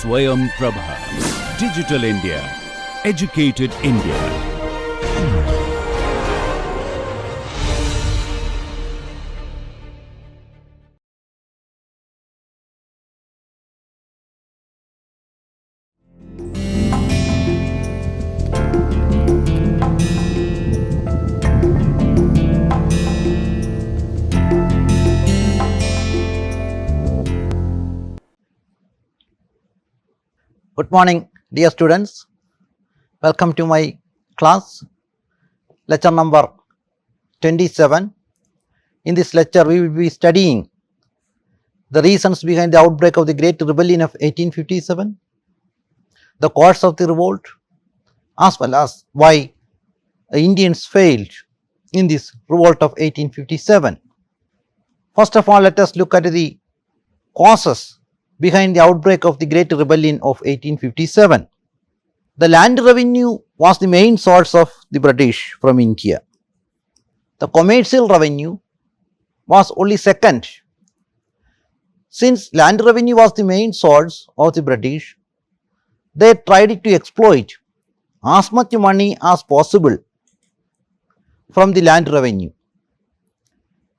Swayam Prabha. Digital India. Educated India. Good morning, dear students. Welcome to my class, lecture number 27. In this lecture, we will be studying the reasons behind the outbreak of the Great Rebellion of 1857, the cause of the revolt, as well as why the Indians failed in this revolt of 1857. First of all, let us look at the causes behind the outbreak of the Great Rebellion of 1857. The land revenue was the main source of the British from India. The commercial revenue was only second. Since land revenue was the main source of the British, they tried to exploit as much money as possible from the land revenue.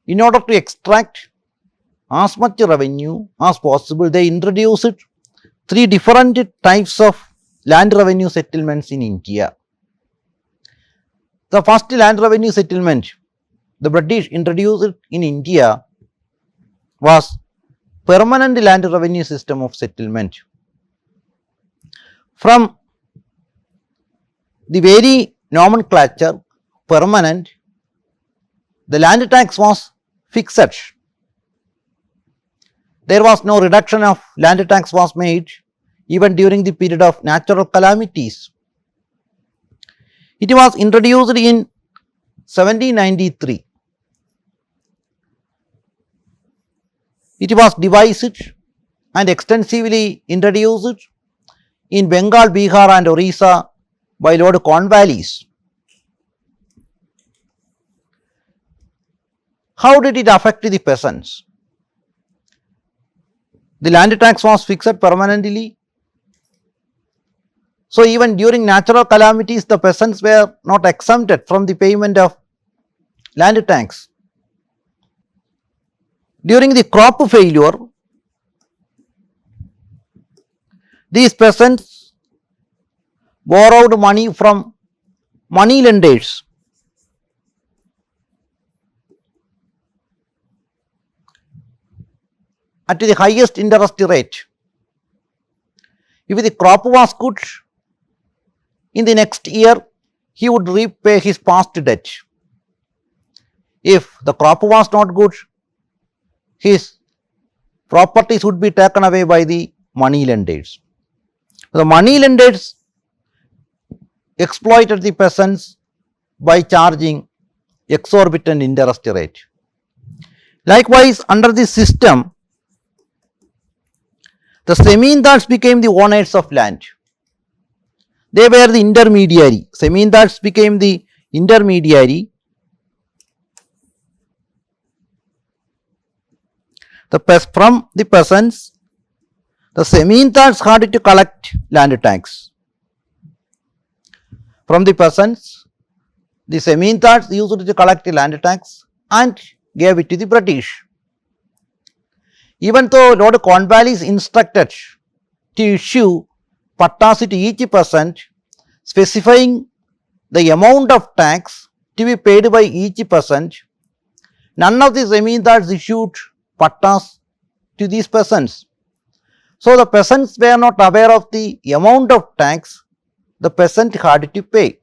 In order to extract as much revenue as possible, they introduced three different types of land revenue settlements in India. The first land revenue settlement the British introduced in India was permanent land revenue system of settlement. From the very nomenclature permanent, the land tax was fixed. There was no reduction of land tax was made even during the period of natural calamities. It was introduced in 1793. It was devised and extensively introduced in Bengal, Bihar and Orissa by Lord Cornwallis. How did it affect the peasants? The land tax was fixed permanently. So even during natural calamities, the peasants were not exempted from the payment of land tax. During the crop failure, these peasants borrowed money from money lenders. At the highest interest rate. If the crop was good, in the next year he would repay his past debt. If the crop was not good, his properties would be taken away by the money lenders. The money lenders exploited the peasants by charging exorbitant interest rate. Likewise, under this system, the Zamindars became the owners of land. They were the intermediary. Zamindars became the intermediary. From the peasants, the Zamindars had to collect land tax. From the peasants, the Zamindars used to collect the land tax and gave it to the British. Even though Lord Cornwallis instructed to issue pattas to each peasant, specifying the amount of tax to be paid by each peasant, none of the Zamindars issued pattas to these peasants. So the peasants were not aware of the amount of tax the peasant had to pay.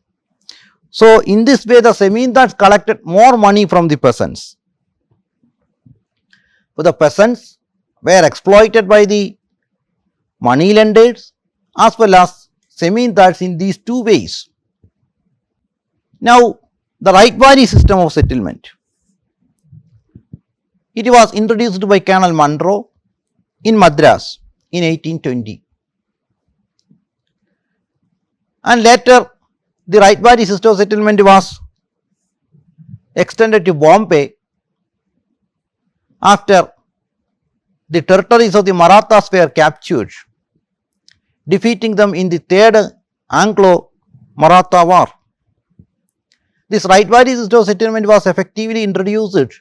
So in this way, the Zamindars collected more money from the peasants. So the peasants were exploited by the money lenders as well as Zamindars in these two ways. Now, the right value system of settlement. It was introduced by Colonel Munro in Madras in 1820. And later, the right value system of settlement was extended to Bombay after the territories of the Marathas were captured defeating them in the Third Anglo-Maratha War. This right-wise system of settlement was effectively introduced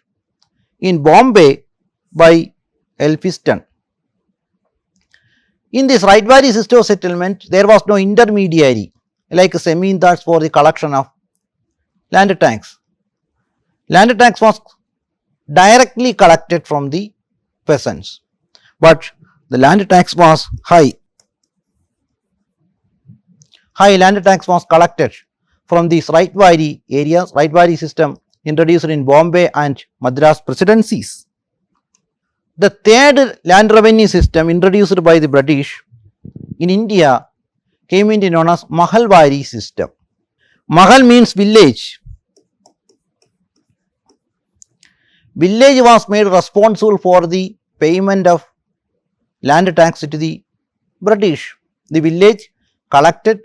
in Bombay by Elphinstone. In this right-wise system of settlement, there was no intermediary like zamindars for the collection of land tax. Land tax was directly collected from the peasants, but the land tax was high. High land tax was collected from these right-wise areas, right-wise system introduced in Bombay and Madras presidencies. The third land revenue system introduced by the British in India came into known as Mahalwari system. Mahal means village. Village was made responsible for the payment of land tax to the British. The village collected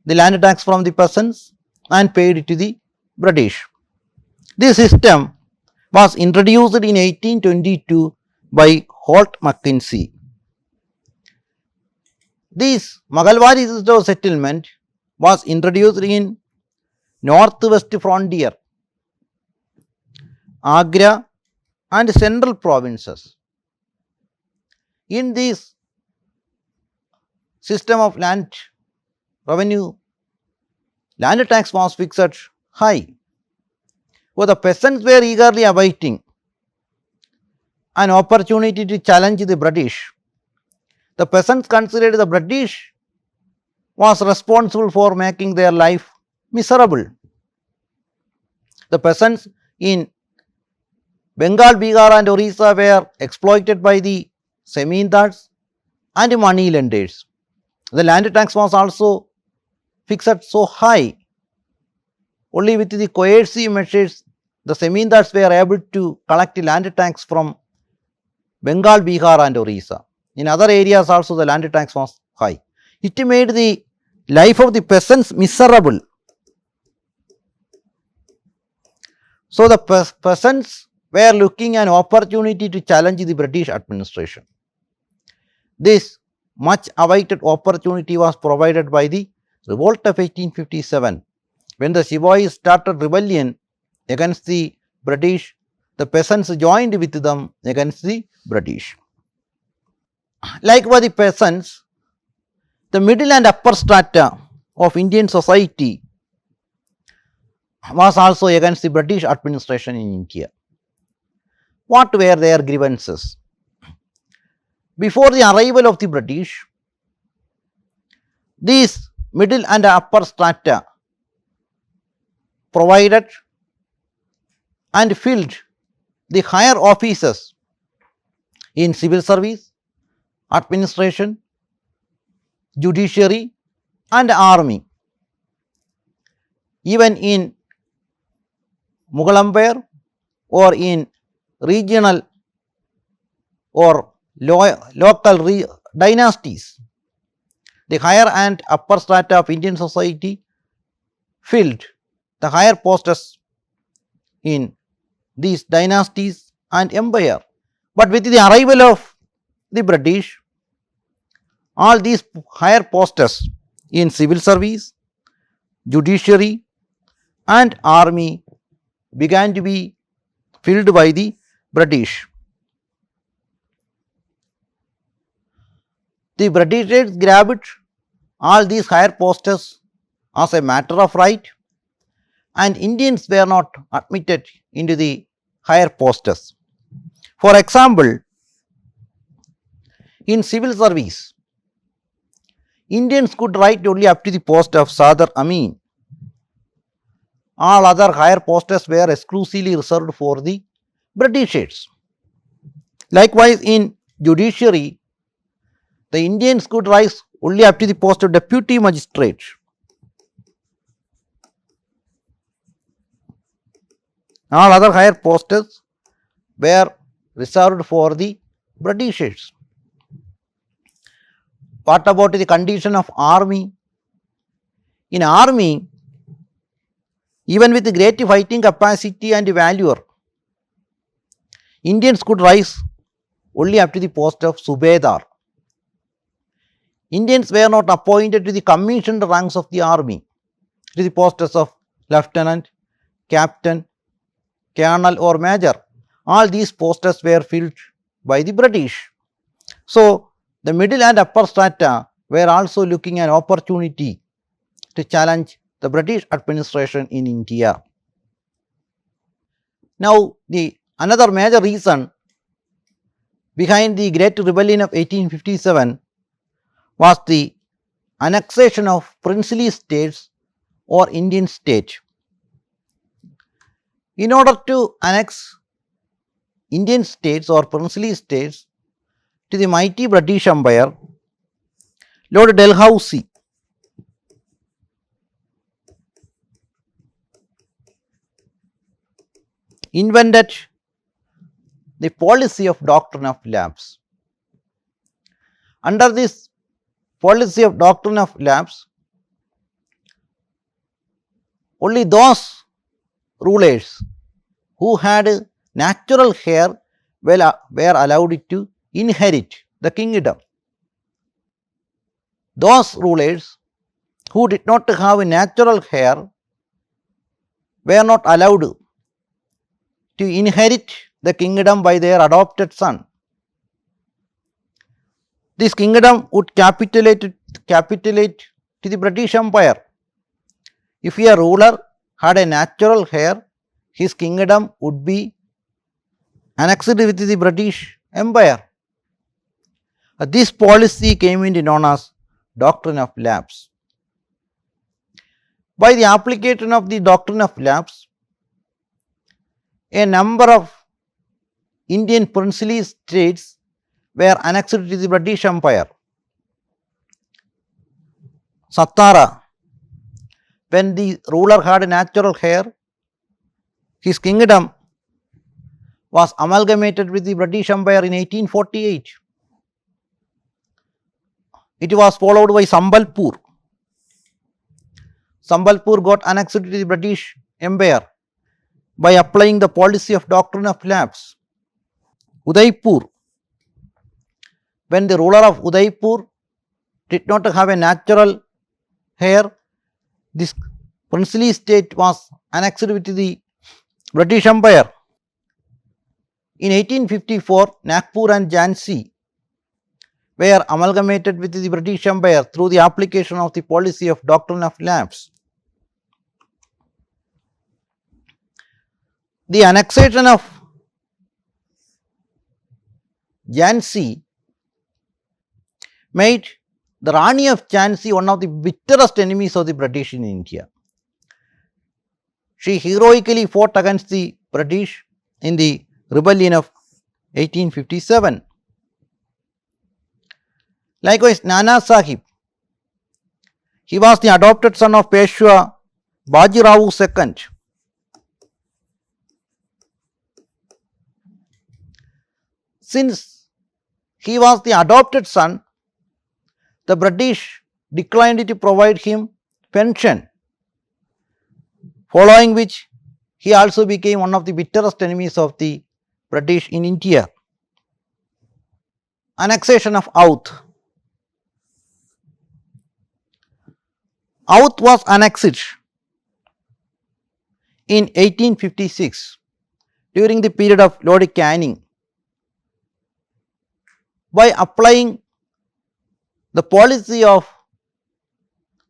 the land tax from the peasants and paid it to the British. This system was introduced in 1822 by Holt Mackenzie. This Mahalwari system of settlement was introduced in northwest frontier, Agra and central provinces. In this system of land revenue, land tax was fixed high, for the peasants were eagerly awaiting an opportunity to challenge the British. The peasants considered the British was responsible for making their life miserable. The peasants in Bengal, Bihar and Orissa were exploited by the zamindars and money lenders. The land tax was also fixed so high. Only with the coercive measures the zamindars were able to collect land tax from Bengal, Bihar and Orissa. In other areas also the land tax was high. It made the life of the peasants miserable. So the peasants were looking an opportunity to challenge the British administration. This much awaited opportunity was provided by the Revolt of 1857. When the Shivais started rebellion against the British, the peasants joined with them against the British. Like by the peasants, the middle and upper strata of Indian society was also against the British administration in India. What were their grievances? Before the arrival of the British, these middle and upper strata provided and filled the higher offices in civil service, administration, judiciary and army. Even in Mughal Empire or in regional or local dynasties, the higher and upper strata of Indian society filled the higher posts in these dynasties and empire. But with the arrival of the British, all these higher posts in civil service, judiciary and army began to be filled by the British. The Britishers grabbed all these higher posts as a matter of right, and Indians were not admitted into the higher posts. For example, in civil service, Indians could write only up to the post of Sadar Amin. All other higher posts were exclusively reserved for the Britishers. Likewise, in judiciary, the Indians could rise only up to the post of deputy magistrate. All other higher posts were reserved for the Britishers. What about the condition of army? In army, even with great fighting capacity and valor, Indians could rise only up to the post of Subedar. Indians were not appointed to the commissioned ranks of the army, to the posts of lieutenant, captain, colonel or major. All these posts were filled by the British. So, the middle and upper strata were also looking an opportunity to challenge the British administration in India. Now, another major reason behind the Great Rebellion of 1857 was the annexation of princely states or Indian state. In order to annex Indian states or princely states to the mighty British Empire, Lord Dalhousie invented the policy of doctrine of lapse. Under this policy of doctrine of lapse, only those rulers who had natural heir were allowed to inherit the kingdom. Those rulers who did not have a natural heir were not allowed to inherit the kingdom by their adopted son. This kingdom would capitulate to the British Empire. If a ruler had a natural heir, his kingdom would be annexed with the British Empire. This policy came into known as doctrine of lapse. By the application of the doctrine of lapse, a number of Indian princely states were annexed to the British Empire. Satara, when the ruler had a natural heir, his kingdom was amalgamated with the British Empire in 1848. It was followed by Sambalpur. Sambalpur got annexed to the British Empire by applying the policy of doctrine of lapse. Udaipur, when the ruler of Udaipur did not have a natural heir, this princely state was annexed with the British Empire. In 1854, Nagpur and Jhansi were amalgamated with the British Empire through the application of the policy of doctrine of lapse. The annexation of Jhansi made the Rani of Jhansi one of the bitterest enemies of the British in India. She heroically fought against the British in the rebellion of 1857. Likewise, Nana Sahib, he was the adopted son of Peshwa Bajirao II. Since he was the adopted son, the British declined to provide him pension, following which he also became one of the bitterest enemies of the British in India. Annexation of Oudh. Oudh was annexed in 1856 during the period of Lord Canning by applying the policy of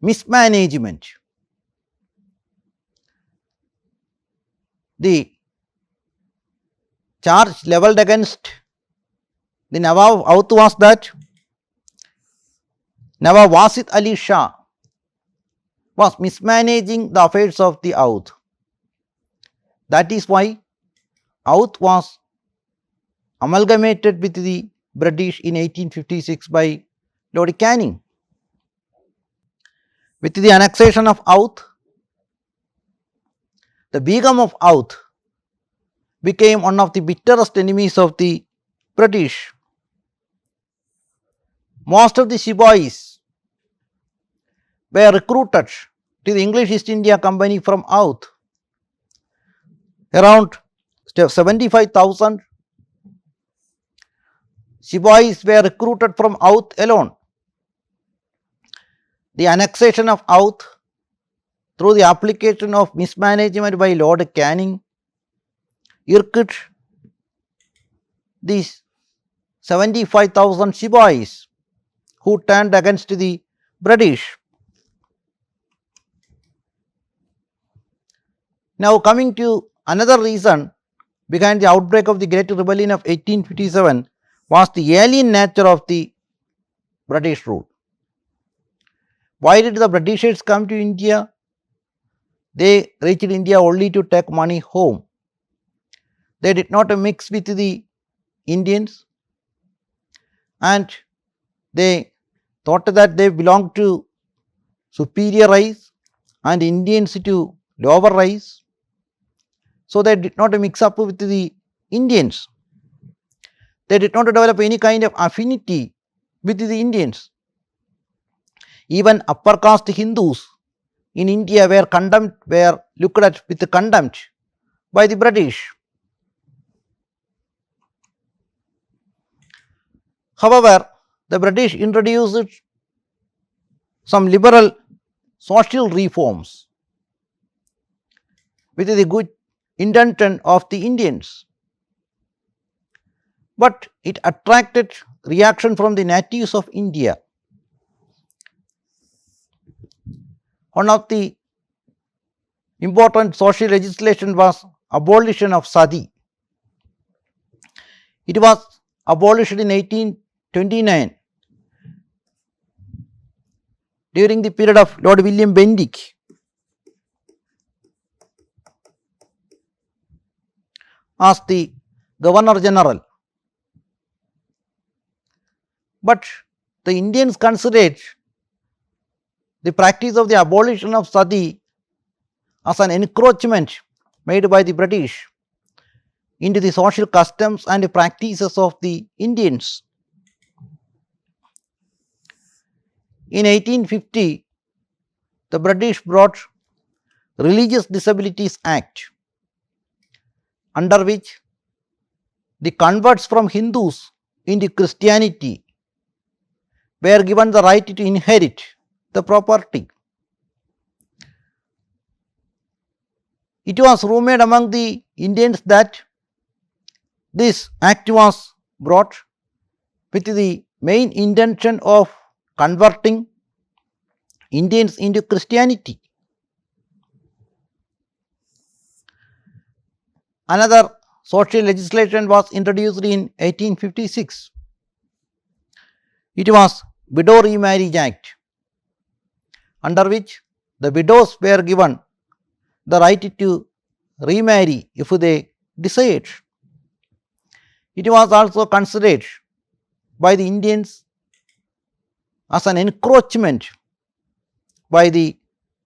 mismanagement. The charge levelled against the Nawab of Oudh was that Nawab Wasit Ali Shah was mismanaging the affairs of the Oudh. That is why Oudh was amalgamated with the British in 1856 by Lord Canning. With the annexation of Oudh, the Begum of Oudh became one of the bitterest enemies of the British. Most of the Sipahis were recruited to the English East India Company from Oudh. Around 75,000 Sipahis were recruited from Oudh alone. the annexation of Outh through the application of mismanagement by Lord Canning irked these 75,000 Shibais who turned against the British. Now coming to another reason behind the outbreak of the Great Rebellion of 1857 was the alien nature of the British rule. Why did the Britishers come to India? They reached India only to take money home. They did not mix with the Indians, and they thought that they belonged to superior race and Indians to lower race. So they did not mix up with the Indians. They did not develop any kind of affinity with the Indians. Even upper caste Hindus in India were looked at with contempt by the British. However, the British introduced some liberal social reforms with the good intention of the Indians, but it attracted reaction from the natives of India. One of the important social legislation was abolition of sati. It was abolished in 1829 during the period of Lord William Bentinck. As the Governor General. But the Indians considered the practice of the abolition of sati as an encroachment made by the British into the social customs and practices of the Indians. In 1850, the British brought Religious Disabilities Act, under which the converts from Hindus into Christianity were given the right to inherit the property. It was rumored among the Indians that this act was brought with the main intention of converting Indians into Christianity. Another social legislation was introduced in 1856. It was Widow Remarriage Act, under which the widows were given the right to remarry if they desired. It was also considered by the Indians as an encroachment by the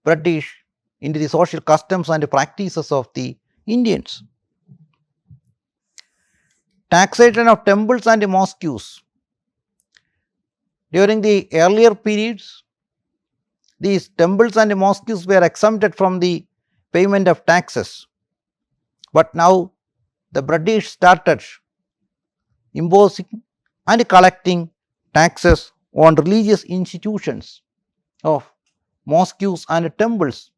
British into the social customs and practices of the Indians. Taxation of temples and mosques. During the earlier periods, these temples and mosques were exempted from the payment of taxes. But now the British started imposing and collecting taxes on religious institutions of mosques and temples.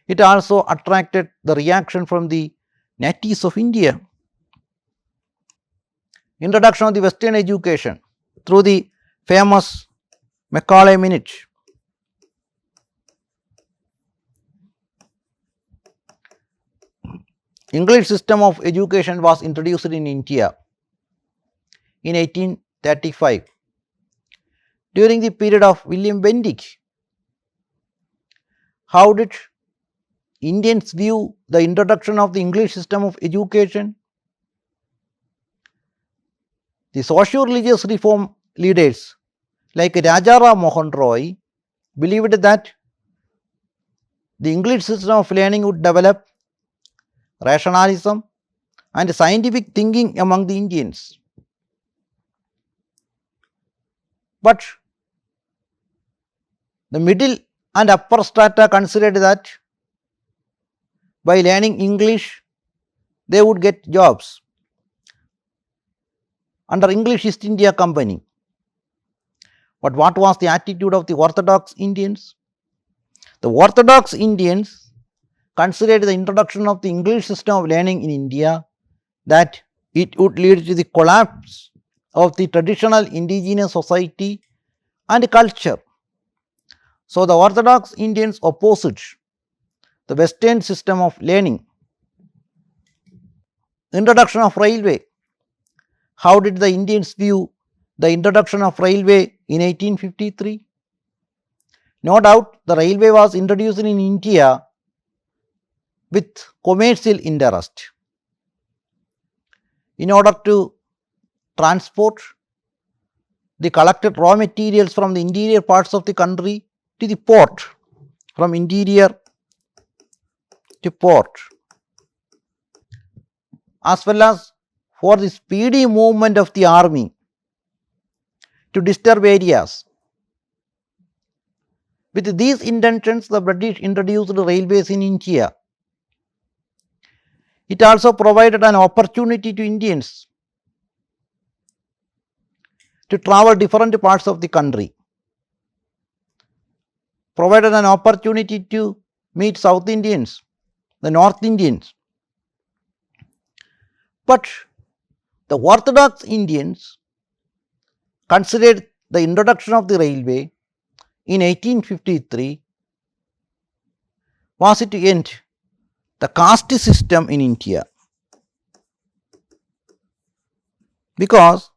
It also attracted the reaction from the natives of India. Introduction of the Western education through the famous Macaulay Minute. English system of education was introduced in India in 1835 during the period of William Bentinck. How did Indians view the introduction of the English system of education? The socio-religious reform leaders like Raja Ram Mohan Roy believed that the English system of learning would develop rationalism and scientific thinking among the Indians. But the middle and upper strata considered that by learning English they would get jobs under English East India Company. But what was the attitude of the Orthodox Indians? The Orthodox Indians considered the introduction of the English system of learning in India that it would lead to the collapse of the traditional indigenous society and culture. So the Orthodox Indians opposed the Western system of learning. Introduction of railway. How did the Indians view the introduction of railway in 1853? No doubt the railway was introduced in India with commercial interest. In order to transport the collected raw materials from the interior parts of the country to the port, from interior to port, as well as for the speedy movement of the army to disturb areas. With these intentions, the British introduced railways in India. It also provided an opportunity to Indians to travel different parts of the country, provided an opportunity to meet South Indians, the North Indians. But the Orthodox Indians considered the introduction of the railway in 1853 was it to end the caste system in India, because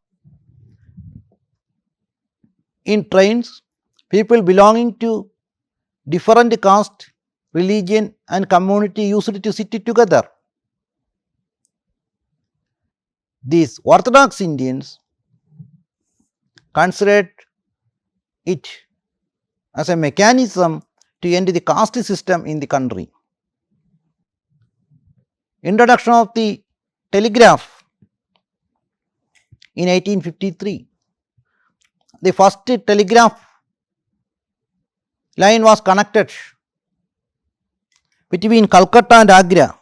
in trains people belonging to different caste, religion and community used to sit together. These Orthodox Indians considered it as a mechanism to end the caste system in the country. Introduction of the telegraph in 1853. The first telegraph line was connected between Calcutta and Agra.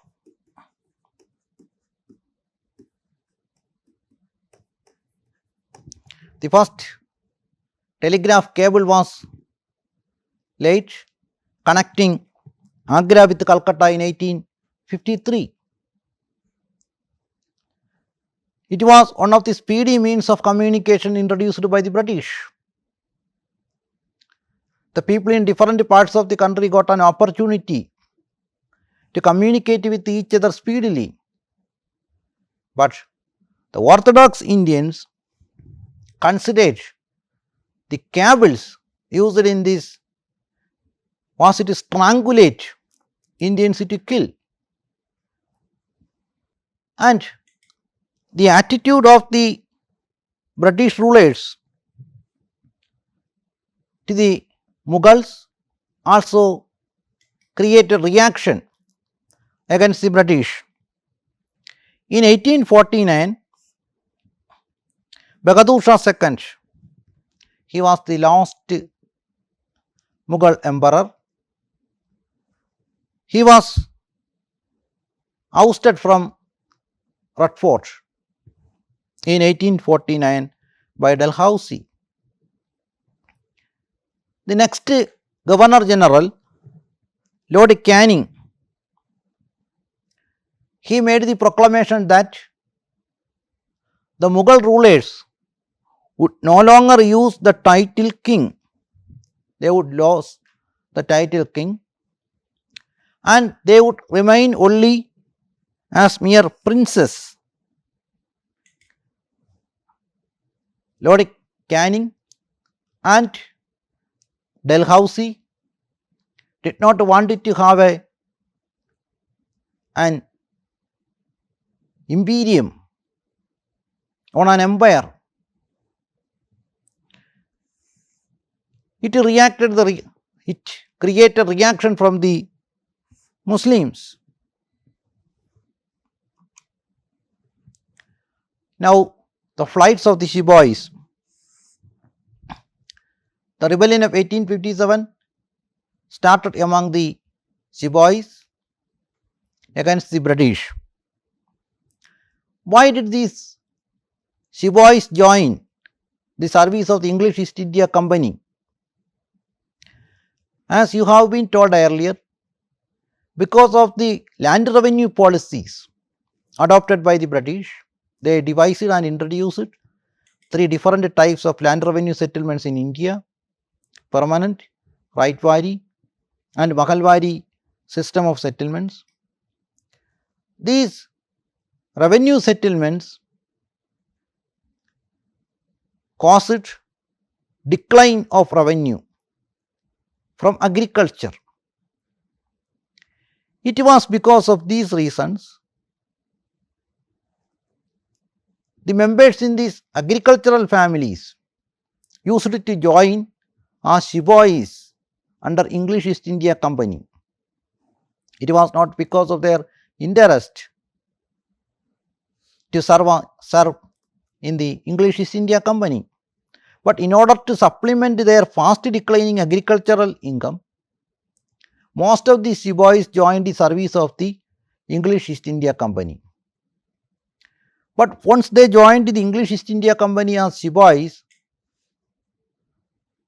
The first telegraph cable was laid connecting Agra with Calcutta in 1853. It was one of the speedy means of communication introduced by the British. The people in different parts of the country got an opportunity to communicate with each other speedily. But the Orthodox Indians considered the cables used in this was to strangulate Indians, to kill. And the attitude of the British rulers to the Mughals also created reaction against the British. In 1849, Bahadur Shah II, he was the last Mughal emperor. He was ousted from Red Fort in 1849 by Dalhousie. The next Governor General, Lord Canning, he made the proclamation that the Mughal rulers would no longer use the title king. They would lose the title king and they would remain only as mere princes. Lord Canning and Dalhousie did not want it to have an imperium on an empire. It created reaction from the Muslims. Now the flights of the Sepoys. The rebellion of 1857 started among the Sepoys against the British. Why did these Sepoys join the service of the English East India Company. As you have been told earlier, because of the land revenue policies adopted by the British, they devised and introduced three different types of land revenue settlements in India: permanent, Rightwari and Mahalwari system of settlements. These revenue settlements caused decline of revenue from agriculture. It was because of these reasons the members in these agricultural families used to join as sepoys under English East India Company. It was not because of their interest to serve in the English East India Company, but in order to supplement their fast declining agricultural income, most of the sepoys joined the service of the English East India Company. But once they joined the English East India Company as sepoys,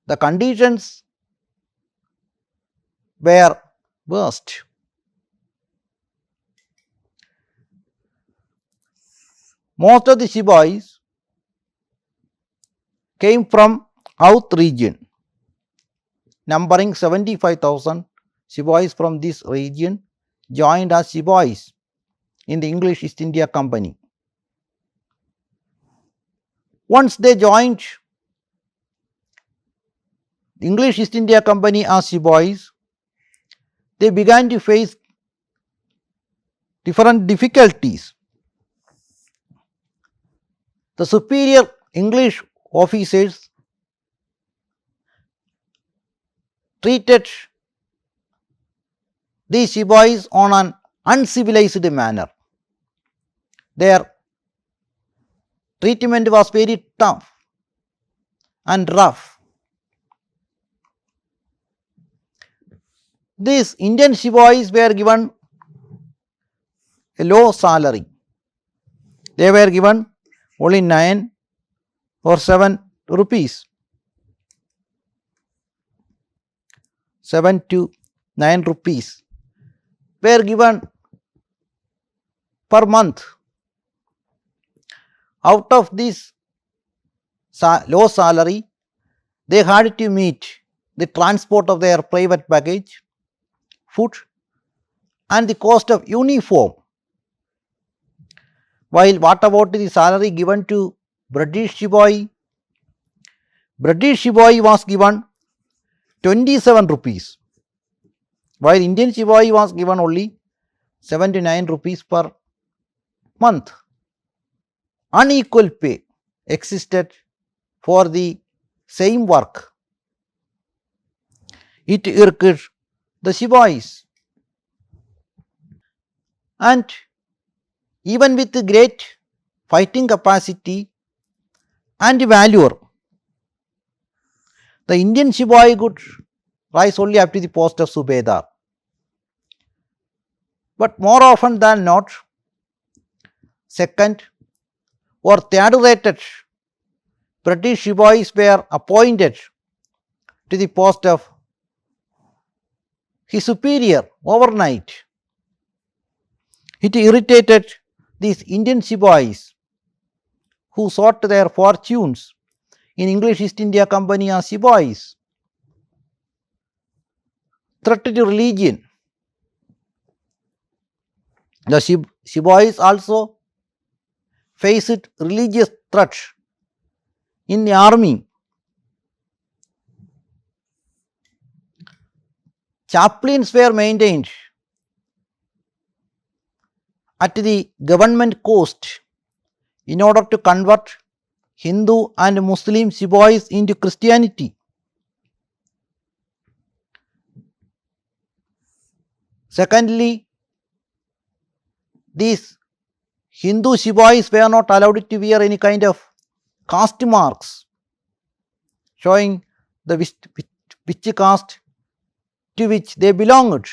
the conditions were worst. Most of the sepoys came from South region, numbering 75,000 sepoys from this region joined as sepoys in the English East India Company. Once they joined the English East India Company as sepoys, they began to face different difficulties. The superior English officers treated these sepoys on an uncivilized manner. Their treatment was very tough and rough. These Indian sepoys were given a low salary. They were given only 9 or 7 rupees, 7 to 9 rupees were given per month. Out of this low salary, they had to meet the transport of their private baggage, food and the cost of uniform. While what about the salary given to British sepoy? British sepoy was given 27 rupees, while Indian sepoy was given only 7 to 9 rupees per month. Unequal pay existed for the same work. It irked the sepoys, and even with the great fighting capacity and valor, the Indian sepoy could rise only up to the post of Subedar. But more often than not, second or third rated British sepoys were appointed to the post of his superior overnight. It irritated these Indian sepoys who sought their fortunes in English East India Company as sepoys. Threat to religion. The sepoys also faced religious threats in the army. Chaplains were maintained at the government cost in order to convert Hindu and Muslim sepoys into Christianity. Secondly, these Hindu sepoys were not allowed to wear any kind of caste marks showing the which caste to which they belonged.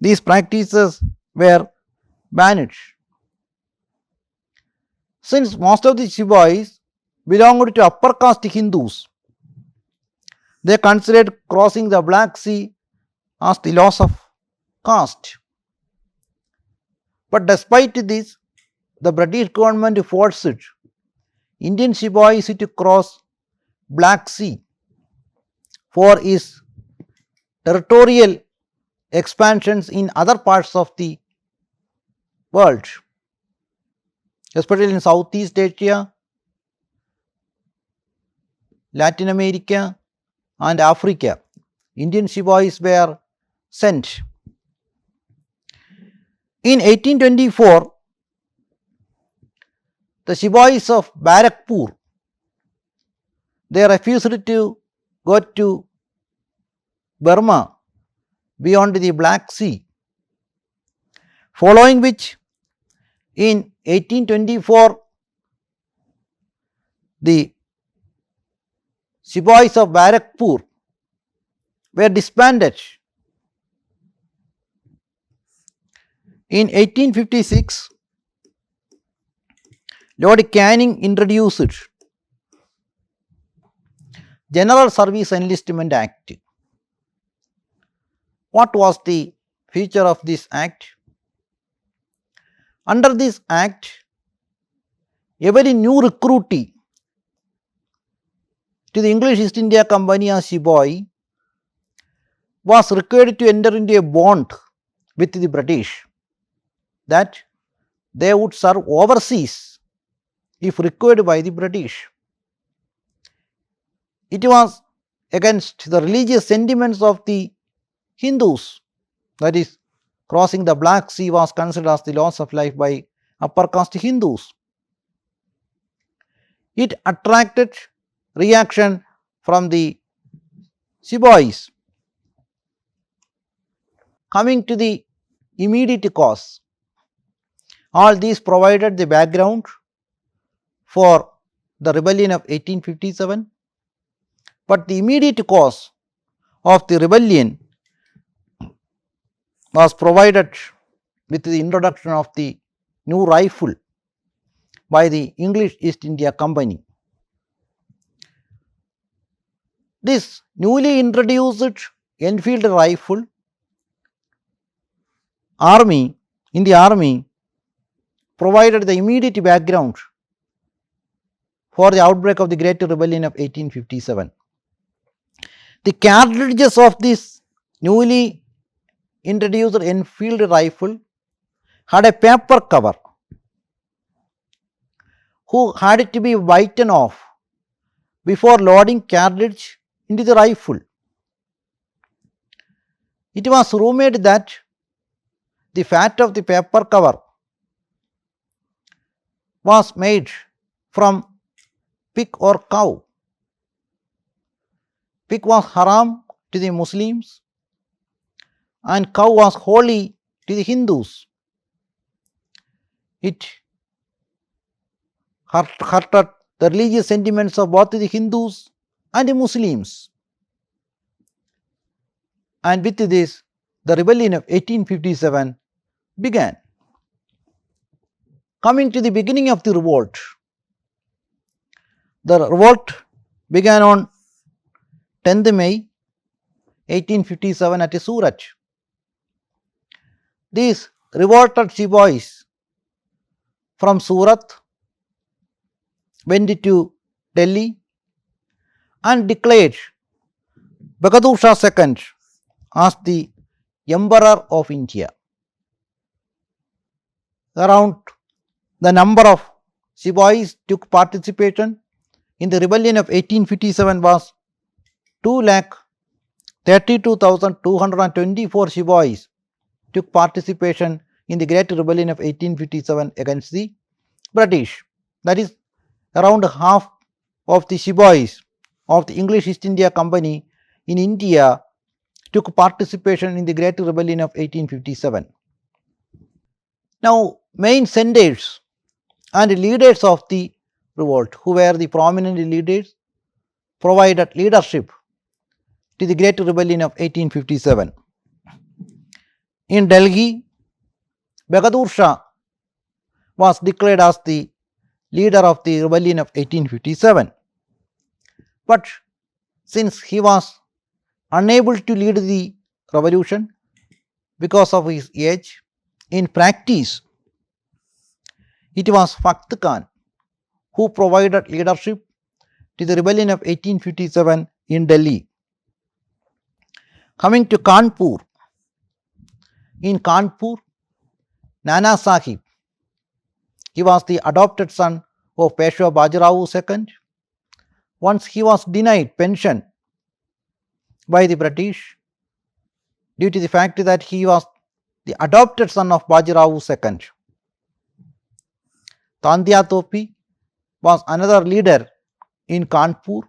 These practices were banned. Since most of the sepoys belonged to upper caste Hindus. They considered crossing the Black Sea as the loss of caste. But despite this, the British government forced Indian sepoys to cross Black Sea for its territorial expansions in other parts of the world, especially in Southeast Asia, Latin America and Africa. Indian sepoys were sent. In 1824, the sepoys of Barakpur, they refused to go to Burma beyond the Black Sea, following which in 1824 the sepoys of Barakpur were disbanded. In 1856, Lord Canning introduced General Service Enlistment Act. What was the feature of this act? Under this act, every new recruitee to the English East India Company as sepoy was required to enter into a bond with the British that they would serve overseas if required by the British. It was against the religious sentiments of the Hindus, that is, crossing the Black Sea was considered as the loss of life by upper caste Hindus. It attracted reaction from the sepoys. Coming to the immediate cause, all these provided the background for the rebellion of 1857, but the immediate cause of the rebellion was provided with the introduction of the new rifle by the English East India Company. This newly introduced Enfield rifle in the army provided the immediate background for the outbreak of the Great Rebellion of 1857. The cartridges of this newly introduced Enfield rifle had a paper cover who had to be whitened off before loading cartridge into the rifle. It was rumored that the fat of the paper cover was made from pig or cow. Pig was haram to the Muslims and cow was holy to the Hindus. It hurted the religious sentiments of both the Hindus and the Muslims. And with this, the rebellion of 1857 began. Coming to the beginning of the revolt began on 10th May 1857 at Surat. These revolted sepoys from Surat went to Delhi and declared Bahadur Shah II as the Emperor of India. Around the number of sepoys took participation in the rebellion of 1857 was 2,32,224 sepoys took participation in the Great Rebellion of 1857 against the British. That is, around half of the sepoys of the English East India Company in India took participation in the Great Rebellion of 1857. Now, main centers and leaders of the revolt, who were the prominent leaders, provided leadership to the Great Rebellion of 1857. In Delhi, Bahadur Shah was declared as the leader of the rebellion of 1857. But since he was unable to lead the revolution because of his age, in practice it was Fakht Khan who provided leadership to the rebellion of 1857 in Delhi. Coming to Kanpur, in Kanpur, Nana Sahib, he was the adopted son of Peshwa Bajirao II. Once he was denied pension by the British due to the fact that he was the adopted son of Bajirao II. Tandya Topi was another leader in Kanpur.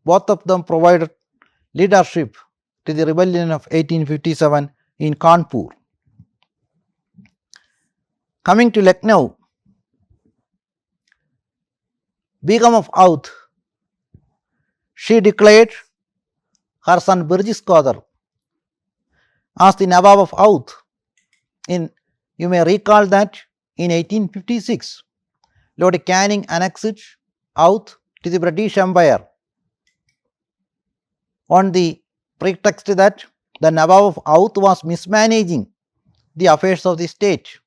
Both of them provided leadership to the rebellion of 1857 in Kanpur. Coming to Lucknow, Begum of Oudh, she declared her son Birjis Qadar as the Nawab of Oudh. You may recall that in 1856, Lord Canning annexed Oudh to the British Empire on the pretext that the Nawab of Oudh was mismanaging the affairs of the state.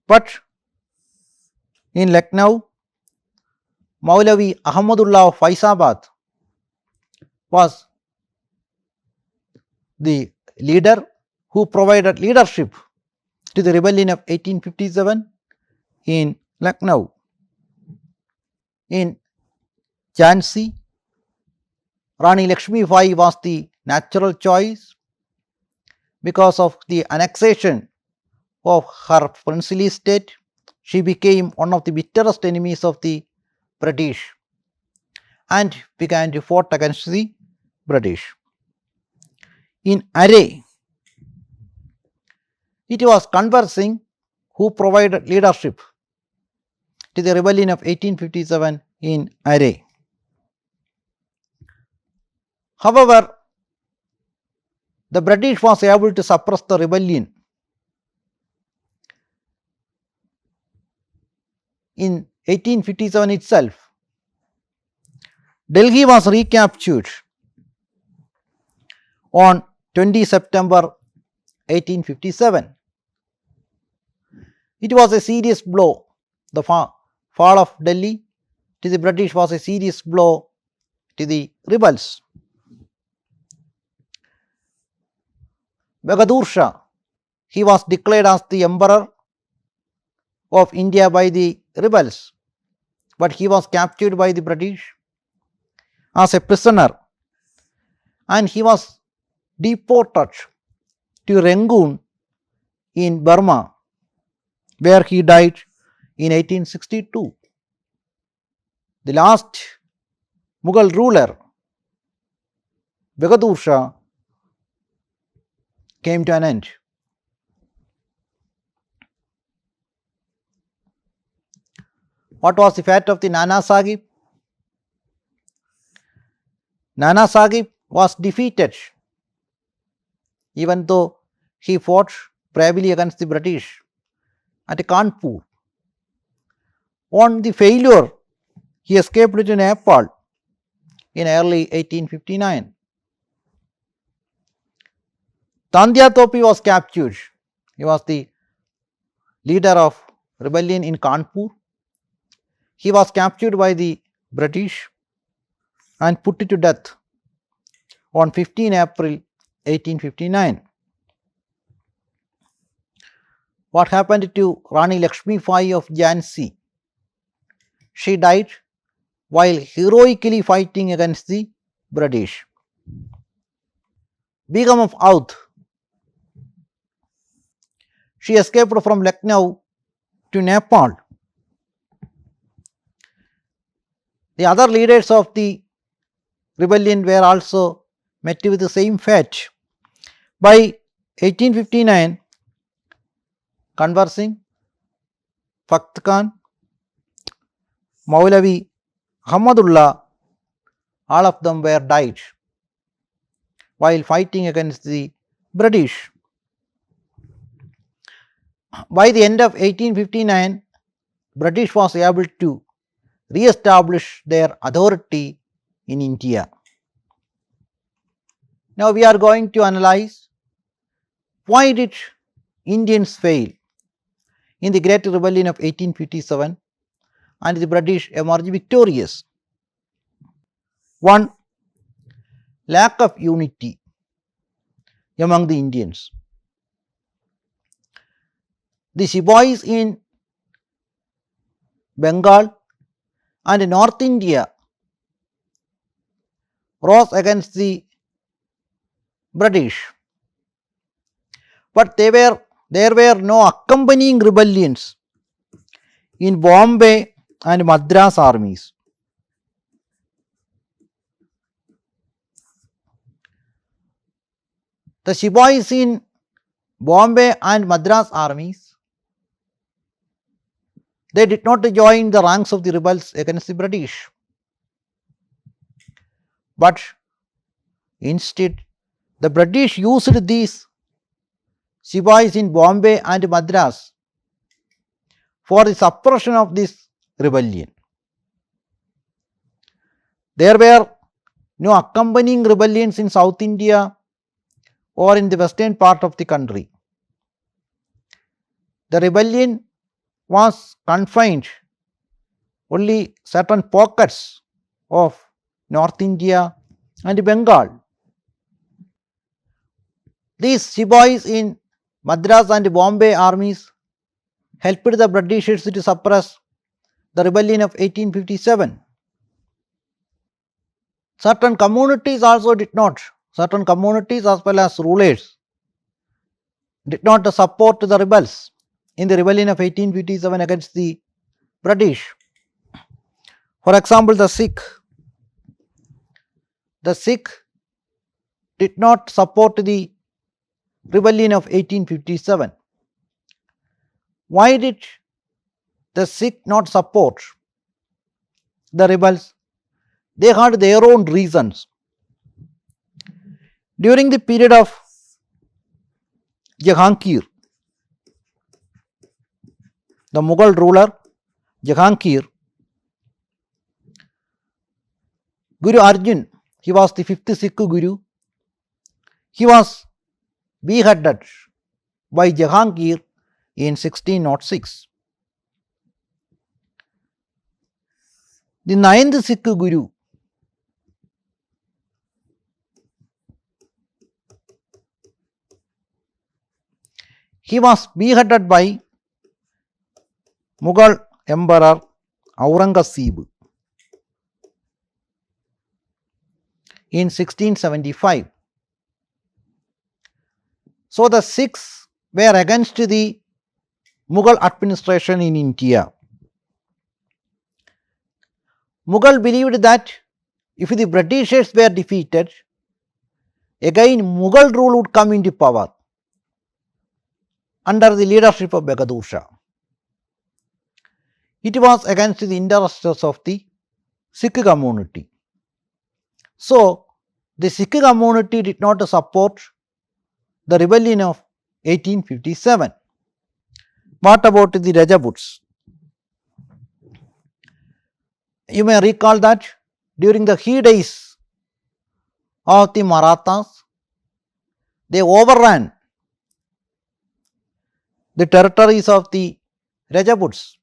But in Lucknow, Maulavi Ahmadullah of Faizabad was the leader who provided leadership to the rebellion of 1857 in Lucknow. In Jhansi, Rani Lakshmi Bai was the natural choice because of the annexation of her princely state. She became one of the bitterest enemies of the British and began to fight against the British. In Array, it was Kanwar Singh who provided leadership to the rebellion of 1857 in Array. However, the British was able to suppress the rebellion. In 1857 itself, Delhi was recaptured on 20 September 1857. It was a serious blow. The fall of Delhi to the British was a serious blow to the rebels. Bahadur Shah, he was declared as the emperor of India by the rebels, but he was captured by the British as a prisoner and he was deported to Rangoon in Burma, where he died in 1862. The last Mughal ruler, Bahadur Shah, came to an end. What was the fate of the Nana Sahib? Nana Sahib was defeated, even though he fought bravely against the British at Kanpur. On the failure, he escaped to Nepal in early 1859. Tandya Topi was captured. He was the leader of rebellion in Kanpur. He was captured by the British and put to death on 15 April 1859. What happened to Rani Lakshmi Bai of Jhansi? She died while heroically fighting against the British. Begum of Oudh, she escaped from Lucknow to Nepal. The other leaders of the rebellion were also met with the same fate. By 1859, Kanwar Singh, Fakht Khan, Maulavi Ahmadullah, all of them were died while fighting against the British. By the end of 1859, British was able to re-establish their authority in India. Now we are going to analyze why did Indians fail in the Great Rebellion of 1857 and the British emerged victorious. One, lack of unity among the Indians. The sepoys in Bengal and North India rose against the British, but there were no accompanying rebellions in Bombay and Madras armies. The sepoys in Bombay and Madras armies, they did not join the ranks of the rebels against the British, but instead the British used these sepoys in Bombay and Madras for the suppression of this rebellion. There were no accompanying rebellions in South India or in the western part of the country. The rebellion was confined only certain pockets of North India and Bengal. These sepoys in Madras and Bombay armies helped the Britishers to suppress the rebellion of 1857. Certain communities also did not, certain communities as well as rulers did not support the rebels in the rebellion of 1857 against the British. For example, the Sikh did not support the rebellion of 1857. Why did the Sikh not support the rebels? They had their own reasons. During the period of Jahangir, the Mughal ruler Jahangir, Guru Arjan, he was the fifth Sikh Guru, he was beheaded by Jahangir in 1606. The ninth Sikh Guru, he was beheaded by Mughal Emperor Aurangzeb in 1675. So the Sikhs were against the Mughal administration in India. Mughal believed that if the Britishers were defeated, again Mughal rule would come into power under the leadership of Bahadur Shah. It was against the interests of the Sikh community. So the Sikh community did not support the rebellion of 1857. What about the Rajaputs? You may recall that during the heydays of the Marathas, they overran the territories of the Rajaputs.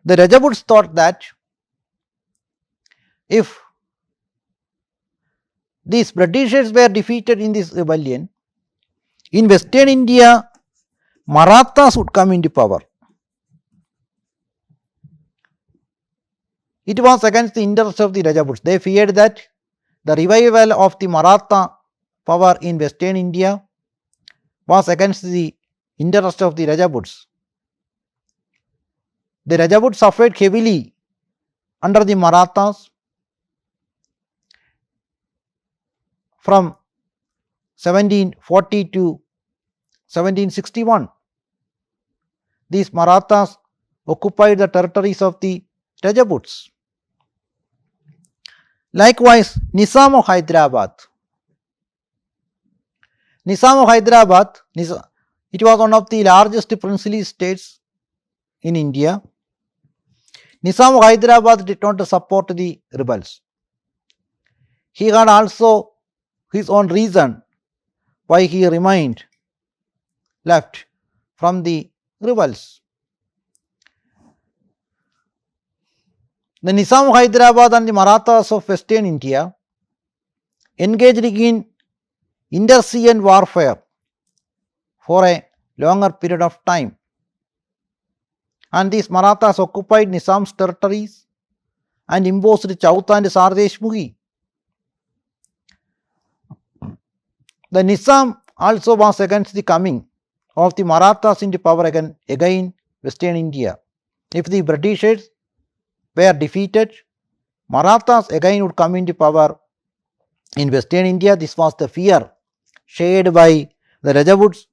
The Rajaputs thought that if these Britishers were defeated in this rebellion, in Western India, Marathas would come into power. It was against the interests of the Rajaputs. They feared that the revival of the Maratha power in Western India was against the interests of the Rajaputs. The Rajaputs suffered heavily under the Marathas from 1740 to 1761. These Marathas occupied the territories of the Rajaputs. Likewise, Nizam of Hyderabad. It was one of the largest princely states in India. Nizam of Hyderabad did not support the rebels. He had also his own reason why he remained left from the rebels. The Nizam of Hyderabad and the Marathas of Western India engaged in inter-Sian warfare for a longer period of time, and these Marathas occupied Nizam's territories and imposed Chauta and Sardeshmukhi. The Nizam also was against the coming of the Marathas into power again Western India. If the Britishers were defeated, Marathas again would come into power in Western India. This was the fear shared by the Rajputs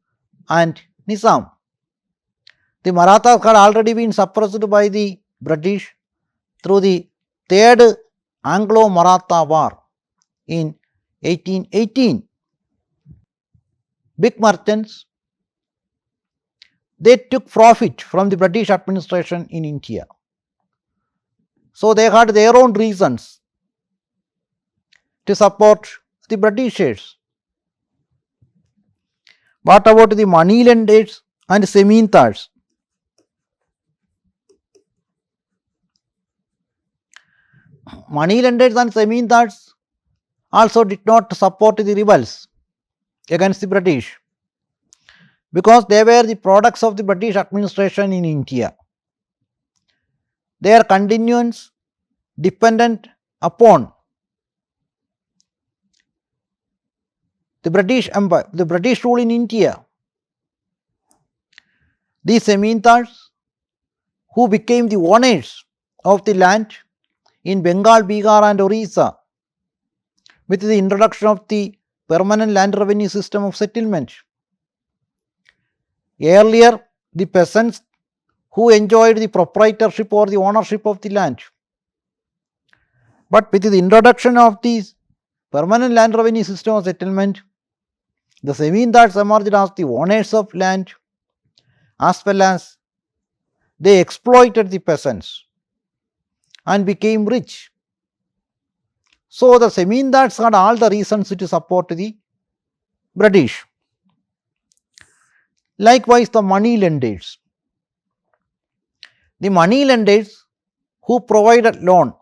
and Nizam. The Marathas had already been suppressed by the British through the Third Anglo-Maratha War in 1818. Big merchants, they took profit from the British administration in India. So they had their own reasons to support the Britishers. What about the moneylenders and zemindars? Moneylenders and zemindars also did not support the rebels against the British, because they were the products of the British administration in India. Their continuance dependent upon the British Empire, the British rule in India. These zemindars, who became the owners of the land in Bengal, Bihar and Orissa with the introduction of the permanent land revenue system of settlement. Earlier, the peasants who enjoyed the proprietorship or the ownership of the land. But with the introduction of the permanent land revenue system of settlement, the zemindars emerged as the owners of land, as well as they exploited the peasants and became rich. So the zemindars had all the reasons to support the British. Likewise, the moneylenders. The moneylenders who provided loan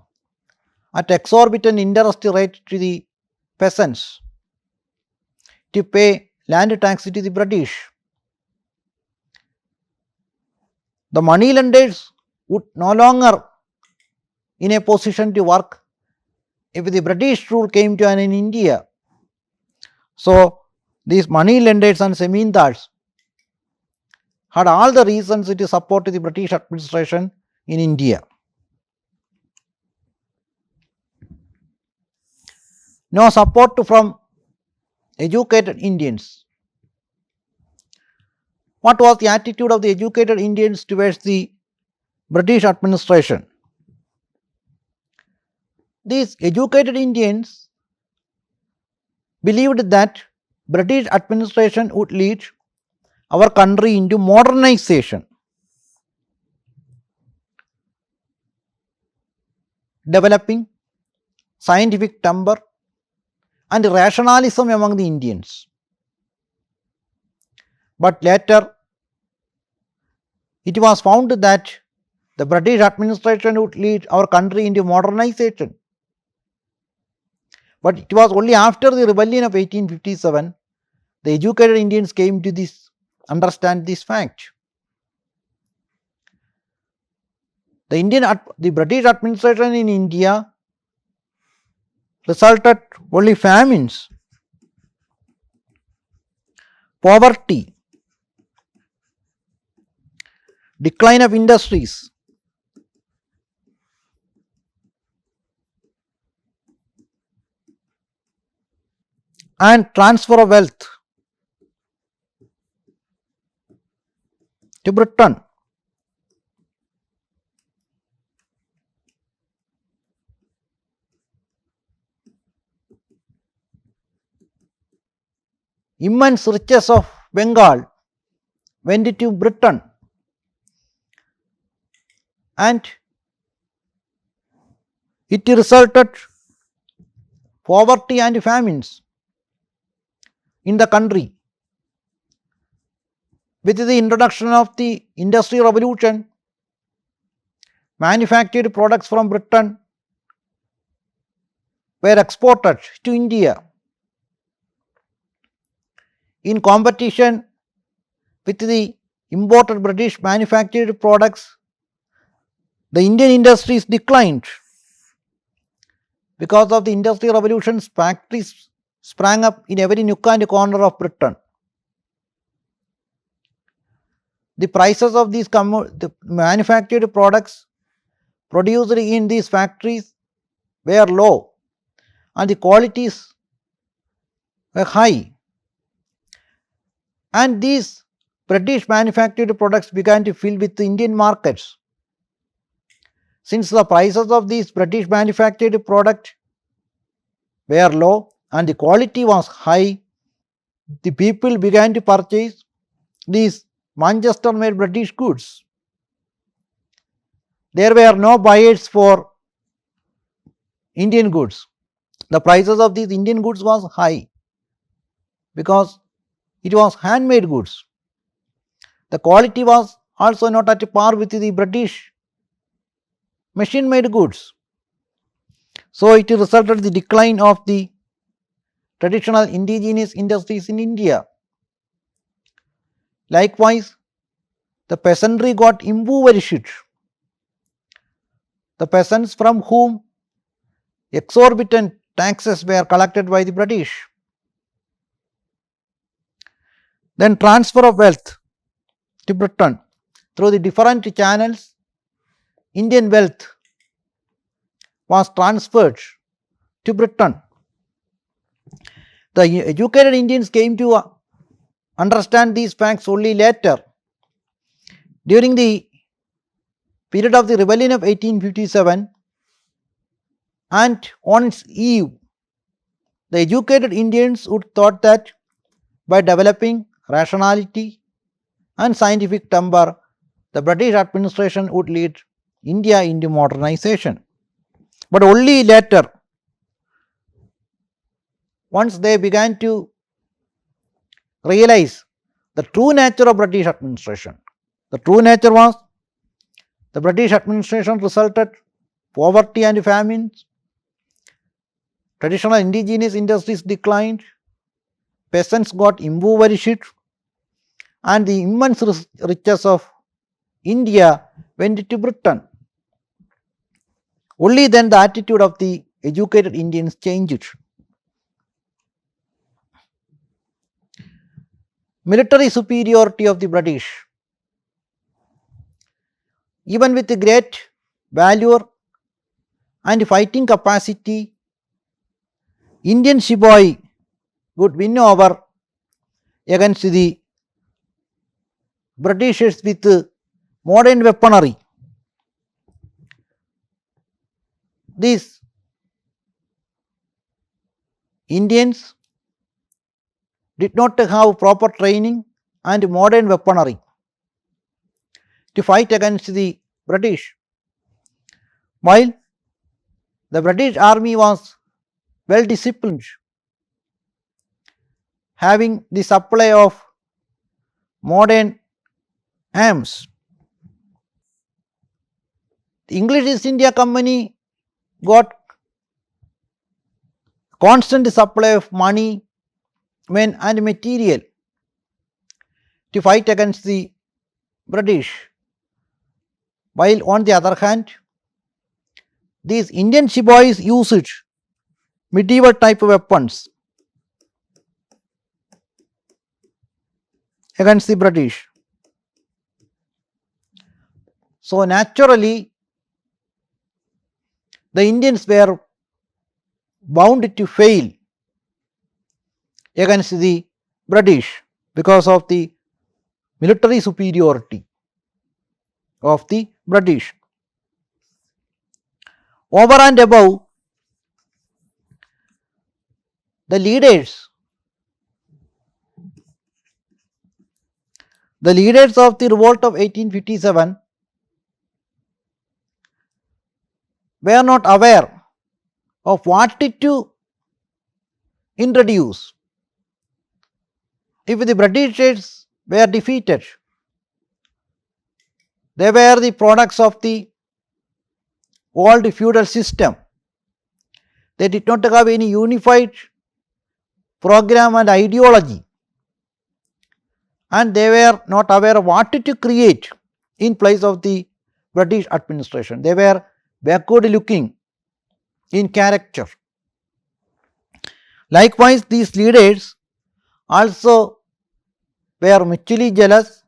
at exorbitant interest rate to the peasants to pay land tax to the British. The moneylenders would no longer in a position to work if the British rule came to an end in India. So these moneylenders and zemindars had all the reasons to support the British administration in India. No support from educated Indians. What was the attitude of the educated Indians towards the British administration? These educated Indians believed that British administration would lead our country into modernization, developing scientific temper and rationalism among the Indians. But later, it was found that the British administration would lead our country into modernization. But it was only after the rebellion of 1857 the educated Indians came to understand this fact. The British administration in India resulted only famines, poverty, decline of industries, and transfer of wealth to Britain. Immense riches of Bengal went to Britain, and it resulted poverty and famines in the country. With the introduction of the Industrial Revolution, manufactured products from Britain were exported to India. In competition with the imported British manufactured products, the Indian industries declined. Because of the Industrial Revolution, factories sprang up in every nook and corner of Britain. The prices of these the manufactured products produced in these factories were low and the qualities were high. And these British manufactured products began to fill with the Indian markets. Since the prices of these British manufactured products were low and the quality was high, the people began to purchase these Manchester made British goods. There were no buyers for Indian goods. The prices of these Indian goods was high because it was handmade goods. The quality was also not at par with the British machine made goods. So it resulted in the decline of the traditional indigenous industries in India. Likewise, the peasantry got impoverished. The peasants from whom exorbitant taxes were collected by the British. Then transfer of wealth to Britain through the different channels, Indian wealth was transferred to Britain. The educated Indians came to understand these facts only later. During the period of the rebellion of 1857 and on its eve, the educated Indians would thought that by developing rationality and scientific temper, the British administration would lead India into modernization. But only later, once they began to realize the true nature of British administration, the true nature was the British administration resulted poverty and famines, traditional indigenous industries declined, peasants got impoverished, and the immense riches of India went to Britain. Only then the attitude of the educated Indians changed. Military superiority of the British. Even with the great valor and fighting capacity, Indian sepoy would win over against the Britishers with modern weaponry. These Indians did not have proper training and modern weaponry to fight against the British. While the British army was well disciplined, having the supply of modern arms. The English East India Company got constant supply of money, men and material to fight against the British. While on the other hand, these Indian sepoys used medieval type of weapons against the British. So naturally, the Indians were bound to fail against the British because of the military superiority of the British. Over and above, the leaders of the revolt of 1857 were not aware of what to introduce. If the Britishers were defeated, they were the products of the old feudal system. They did not have any unified program and ideology, and they were not aware of what to create in place of the British administration. They were backward looking in character. Likewise, these leaders also were mutually jealous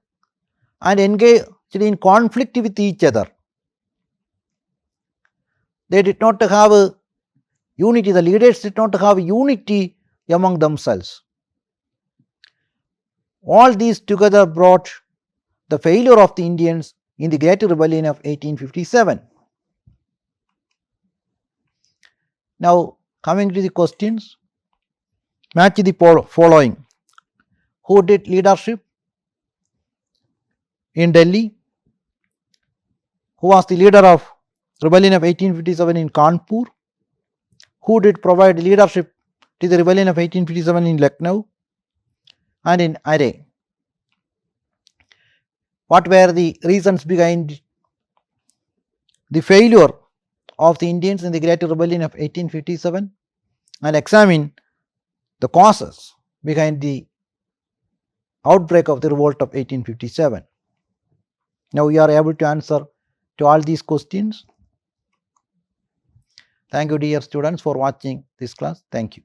and engaged in conflict with each other. They did not have a unity, the leaders did not have unity among themselves. All these together brought the failure of the Indians in the Great Rebellion of 1857. Now, coming to the questions, match the following. Who did leadership in Delhi? Who was the leader of rebellion of 1857 in Kanpur? Who did provide leadership to the rebellion of 1857 in Lucknow and in Array? What were the reasons behind the failure of the Indians in the Great Rebellion of 1857? And examine the causes behind the outbreak of the revolt of 1857. Now we are able to answer to all these questions. Thank you, dear students, for watching this class. Thank you.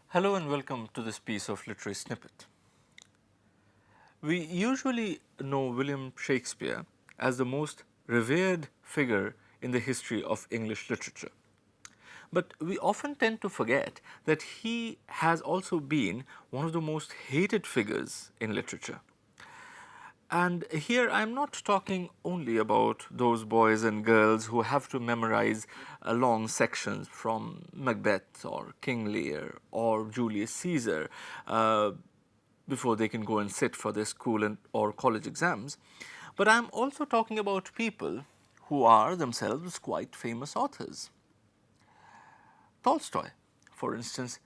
Hello and welcome to this piece of literary snippet. We usually know William Shakespeare as the most revered figure in the history of English literature. But we often tend to forget that he has also been one of the most hated figures in literature. And here I am not talking only about those boys and girls who have to memorize long sections from Macbeth or King Lear or Julius Caesar before they can go and sit for their school or college exams. But I am also talking about people who are themselves quite famous authors. Tolstoy, for instance,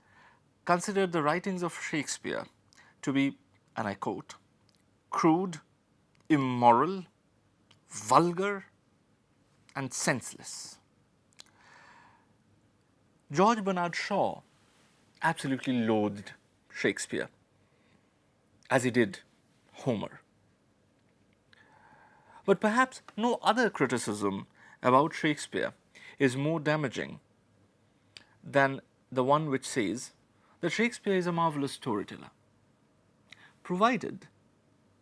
considered the writings of Shakespeare to be, and I quote, crude, immoral, vulgar, and senseless. George Bernard Shaw absolutely loathed Shakespeare, as he did Homer. But perhaps no other criticism about Shakespeare is more damaging than the one which says that Shakespeare is a marvelous storyteller, provided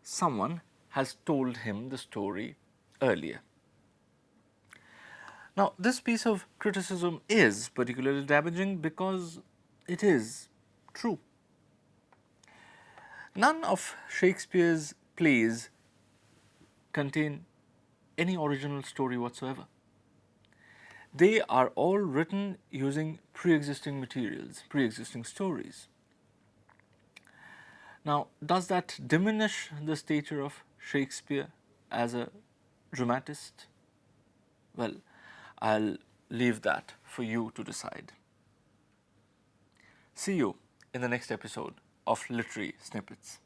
someone has told him the story earlier. Now, this piece of criticism is particularly damaging because it is true. None of Shakespeare's plays contain any original story whatsoever. They are all written using pre-existing materials, pre-existing stories. Now, does that diminish the stature of Shakespeare as a dramatist? Well, I'll leave that for you to decide. See you in the next episode of Literary Snippets.